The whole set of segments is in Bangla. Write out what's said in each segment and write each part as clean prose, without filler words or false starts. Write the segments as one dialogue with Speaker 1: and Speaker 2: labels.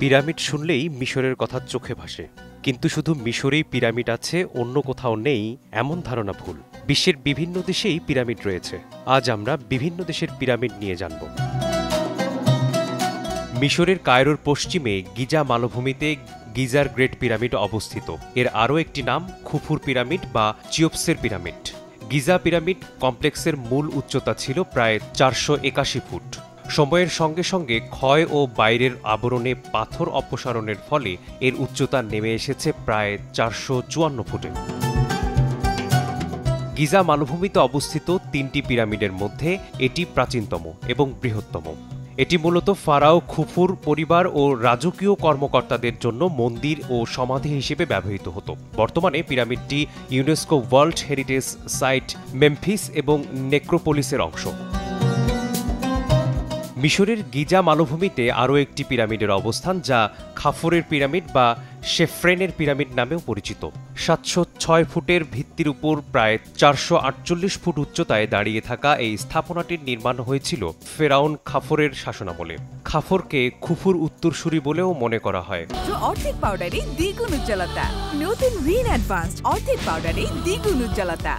Speaker 1: পিরামিড শুনলেই মিশরের কথা চোখে ভাসে, কিন্তু শুধু মিশরেই পিরামিড আছে, অন্য কোথাও নেই এমন ধারণা ভুল। বিশ্বের বিভিন্ন দেশেই পিরামিড রয়েছে। আজ আমরা বিভিন্ন দেশের পিরামিড নিয়ে জানব। মিশরের কায়রোর পশ্চিমে গিজা মালভূমিতে গিজার গ্রেট পিরামিড অবস্থিত। এর আরও একটি নাম খুফুর পিরামিড বা চিওপসের পিরামিড। গিজা পিরামিড কমপ্লেক্সের মূল উচ্চতা ছিল প্রায় 481 ফুট। সময়ের সঙ্গে সঙ্গে ক্ষয় ও বাইরের আবরণে পাথর অপসারণের ফলে এর উচ্চতা নেমে এসেছে প্রায় 454 ফুটে। গিজা মালভূমিতে অবস্থিত তিনটি পিরামিডের মধ্যে এটি প্রাচীনতম এবং বৃহত্তম। এটি মূলত ফারাও খুফুর পরিবার ও রাজকীয় কর্মকর্তাদের জন্য মন্দির ও সমাধি হিসেবে ব্যবহৃত হতো। বর্তমানে পিরামিডটি UNESCO world heritage site Memphis এবং নেক্রোপোলিসের অংশ। মিশরের গিজা মালভূমিতে আরও একটি পিরামিডের অবস্থান, যা খাফরের পিরামিড বা শেফ্রেনের পিরামিড নামেও পরিচিত। 706 ফুটের ভিত্তির উপর প্রায় 448 ফুট উচ্চতায় দাঁড়িয়ে থাকা এই স্থাপনাটির নির্মাণ হয়েছিল ফেরাউন খাফরের শাসনামলে। খাফরকে খুফুর উত্তরসূরি বলেও মনে করা হয়।
Speaker 2: অর্ধেক পাউডারে দ্বিগুণ উজ্জ্বলতা, নতুন রিন অ্যাডভান্সড অর্ধেক পাউডারে দ্বিগুণ উজ্জ্বলতা।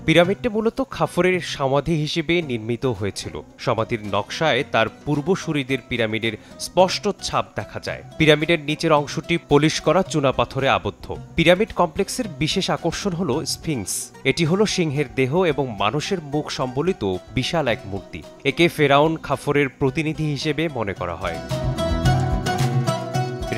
Speaker 1: পিরামিডটি মূলত খাফরের সমাধি হিসেবে নির্মিত হয়েছিল। সমাধির নকশায় তার পূর্বসূরিদের পিরামিডের স্পষ্ট ছাপ দেখা যায়। পিরামিডের নিচের অংশটি পলিশ করা চুনাপাথরে আবদ্ধ। পিরামিড কমপ্লেক্সের বিশেষ আকর্ষণ হল স্ফিংস। এটি হল সিংহের দেহ এবং মানুষের মুখ সম্বলিত বিশাল এক মূর্তি। একে ফেরাউন খাফরের প্রতিনিধি হিসেবে মনে করা হয়।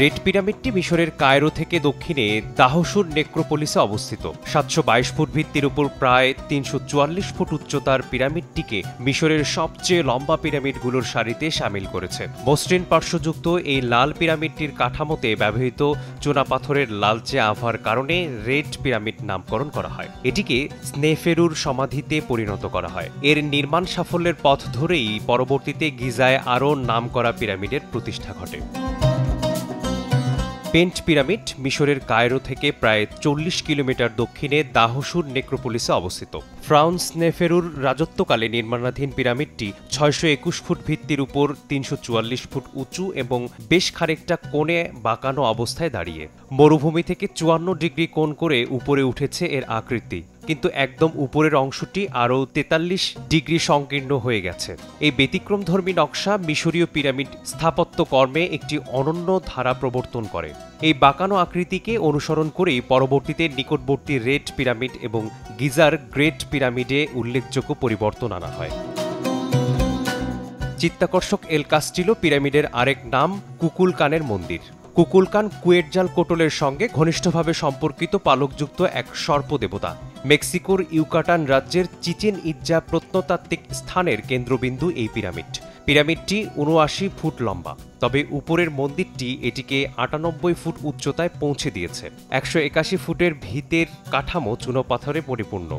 Speaker 1: রেড পিরামিডটি মিশরের কায়রো থেকে দক্ষিণে দাহসুর নেক্রোপোলিসে অবস্থিত। 722 ফুট ভিত্তির উপর প্রায় 344 ফুট উচ্চতার পিরামিডটিকে মিশরের সবচেয়ে লম্বা পিরামিডগুলোর সারিতে সামিল করেছে। মসৃণ পার্শ্বযুক্ত এই লাল পিরামিডটির কাঠামোতে ব্যবহৃত চুনাপাথরের লালচে আভার কারণে রেড পিরামিড নামকরণ করা হয়। এটিকে স্নেফেরুর সমাধিতে পরিণত করা হয়। এর নির্মাণ সাফল্যের পথ ধরেই পরবর্তীতে গিজায় আরও নামকরা পিরামিডের প্রতিষ্ঠা ঘটে। পেন্ট পিরামিড মিশরের কায়রো থেকে প্রায় 40 কিলোমিটার দক্ষিণে দাহসুর নেক্রোপোলিসে অবস্থিত। ফ্রাউন স্নেফেরুর রাজত্বকালে নির্মাণাধীন পিরামিডটি 621 ফুট ভিত্তির উপর 344 ফুট উঁচু এবং বেশ খানিকটা কোণে বাঁকানো অবস্থায় দাঁড়িয়ে। মরুভূমি থেকে 54 ডিগ্রি কোণ করে উপরে উঠেছে এর আকৃতি, কিন্তু একদম উপরের অংশটি আরও 43 ডিগ্রি সংকীর্ণ হয়ে গেছে। এই ব্যতিক্রমধর্মী নকশা মিশরীয় পিরামিড স্থাপত্য কর্মে একটি অনন্য ধারা প্রবর্তন করে। এই বাঁকানো আকৃতিকে অনুসরণ করেই পরবর্তীতে নিকটবর্তী রেড পিরামিড এবং গিজার গ্রেট পিরামিডে উল্লেখযোগ্য পরিবর্তন আনা হয়। চিত্তাকর্ষক এল কাস্টিলো পিরামিডের আরেক নাম কুকুলকানের মন্দির। কুকুলকান কুয়েটজালকোটলের সঙ্গে ঘনিষ্ঠভাবে সম্পর্কিত পালকযুক্ত এক সর্পদেবতা। মেক্সিকোর ইউকাটান রাজ্যের চিচেন ইৎজা প্রত্নতাত্ত্বিক স্থানের কেন্দ্রবিন্দু এই পিরামিড। পিরামিডটি 79 ফুট লম্বা, তবে উপরের মন্দিরটি এটিকে 98 ফুট উচ্চতায় পৌঁছে দিয়েছে। 181 ফুটের ভিতের কাঠামো চুনোপাথরে পরিপূর্ণ।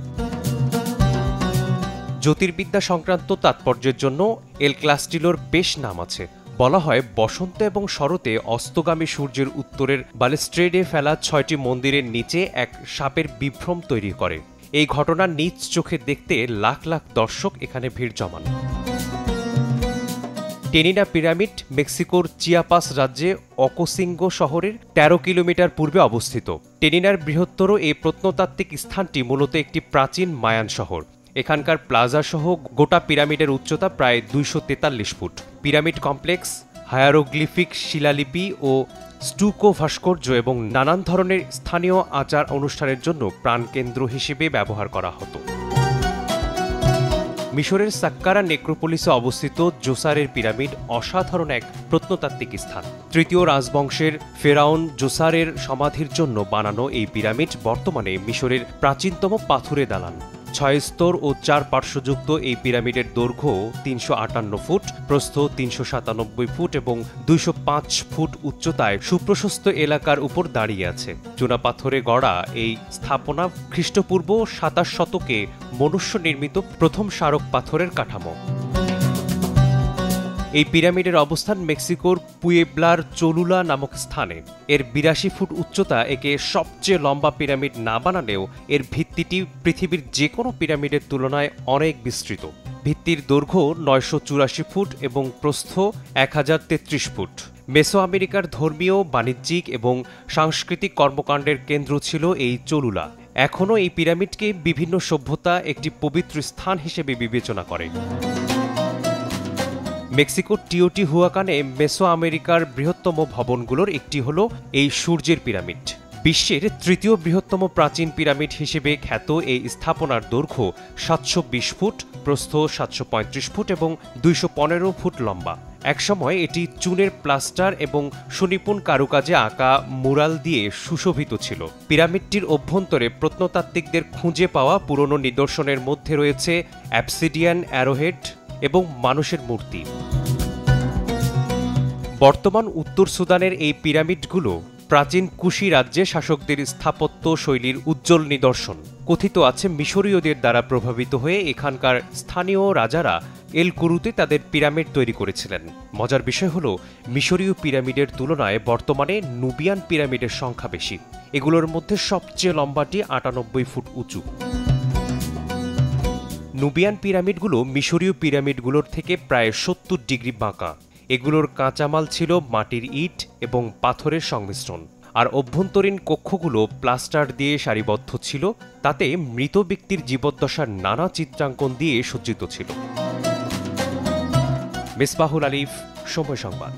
Speaker 1: জ্যোতির্বিদ্যা সংক্রান্ত তাৎপর্যের জন্য এল কাস্টিলোর বেশ নাম আছে। বলা হয় বসন্ত এবং শরতে অস্তগামী সূর্যের উত্তরের বালেস্ট্রেডে ফেলা 6টি মন্দিরের নিচে এক সাপের বিভ্রম তৈরি করে। এই ঘটনা নিজ চোখে দেখতে লাখ লাখ দর্শক এখানে ভিড় জমান। টেনিনা পিরামিড মেক্সিকোর চিয়াপাস রাজ্যে অকোসিঙ্গো শহরের 13 কিলোমিটার পূর্বে অবস্থিত। টেনিনার বৃহত্তর এই প্রত্নতাত্ত্বিক স্থানটি মূলত একটি প্রাচীন মায়ান শহর। এখানকার প্লাজা সহ গোটা পিরামিডের উচ্চতা প্রায় 243 ফুট। পিরামিড কমপ্লেক্স হায়ারোগ্লিফিক শিলালিপি ও স্টুকো ভাস্কর্য এবং নানান ধরনের স্থানীয় আচার অনুষ্ঠানের জন্য প্রাণকেন্দ্র হিসেবে ব্যবহার করা হতো। মিশরের সাক্কারা নেক্রোপোলিসে অবস্থিত জোসারের পিরামিড অসাধারণ এক প্রত্নতাত্ত্বিক স্থান। তৃতীয় রাজবংশের ফেরাউন জোসারের সমাধির জন্য বানানো এই পিরামিড বর্তমানে মিশরের প্রাচীনতম পাথুরে দালান। 6 স্তর ও 4 পার্শ্বযুক্ত এই পিরামিডের দৈর্ঘ্য 358 ফুট, প্রস্থ 397 ফুট এবং 205 ফুট উচ্চতায় সুপ্রশস্ত এলাকার উপর দাঁড়িয়ে আছে। চুনাপাথরে গড়া এই স্থাপনা খ্রিস্টপূর্ব 27 শতকে মনুষ্য নির্মিত প্রথম স্মারক পাথরের কাঠামো। এই পিরামিডের অবস্থান মেক্সিকোর পুয়েবলার চলুলা নামক স্থানে। এর 82 ফুট উচ্চতা একে সবচেয়ে লম্বা পিরামিড না বানালেও এর ভিত্তিটি পৃথিবীর যে কোনো পিরামিডের তুলনায় অনেক বিস্তৃত। ভিত্তির দৈর্ঘ্য 984 ফুট এবং প্রস্থ 1033 ফুট। মেসো আমেরিকার ধর্মীয়, বাণিজ্যিক এবং সাংস্কৃতিক কর্মকাণ্ডের কেন্দ্র ছিল এই চলুলা। এখনও এই পিরামিডকে বিভিন্ন সভ্যতা একটি পবিত্র স্থান হিসেবে বিবেচনা করে। মেক্সিকোর টিওটিহুয়াকানে মেসো আমেরিকার বৃহত্তম ভবনগুলোর একটি হল এই সূর্যের পিরামিড। বিশ্বের তৃতীয় বৃহত্তম প্রাচীন পিরামিড হিসেবে খ্যাত এই স্থাপনার দৈর্ঘ্য 720 ফুট, প্রস্থ 735 ফুট এবং 215 ফুট লম্বা। একসময় এটি চুনের প্লাস্টার এবং সুনিপুণ কারুকাজে আঁকা মুরাল দিয়ে সুশোভিত ছিল। পিরামিডটির অভ্যন্তরে প্রত্নতাত্ত্বিকদের খুঁজে পাওয়া পুরনো নিদর্শনের মধ্যে রয়েছে অ্যাবসিডিয়ান অ্যারোহেড এবং মানুষের মূর্তি। বর্তমান উত্তর সুদানের এই পিরামিডগুলো প্রাচীন কুশি রাজ্যে শাসকদের স্থাপত্য শৈলীর উজ্জ্বল নিদর্শন। কথিত আছে মিশরীয়দের দ্বারা প্রভাবিত হয়ে এখানকার স্থানীয় রাজারা এল কুরুতে তাদের পিরামিড তৈরি করেছিলেন। মজার বিষয় হল, মিশরীয় পিরামিডের তুলনায় বর্তমানে নুবিয়ান পিরামিডের সংখ্যা বেশি। এগুলোর মধ্যে সবচেয়ে লম্বাটি 98 ফুট উঁচু। নুবিয়ান পিরামিডগুলো মিশরীয় পিরামিডগুলোর থেকে প্রায় 70 ডিগ্রি বাঁকা। এগুলোর কাঁচামাল ছিল মাটির ইট এবং পাথরের সংমিশ্রণ, আর অভ্যন্তরীণ কক্ষগুলো প্লাস্টার দিয়ে সারিবদ্ধ ছিল, তাতে মৃত ব্যক্তির জীবদ্দশার নানা চিত্রাঙ্কন দিয়ে সজ্জিত ছিল। মিসবাহুল আলিফ, সময় সংবাদ।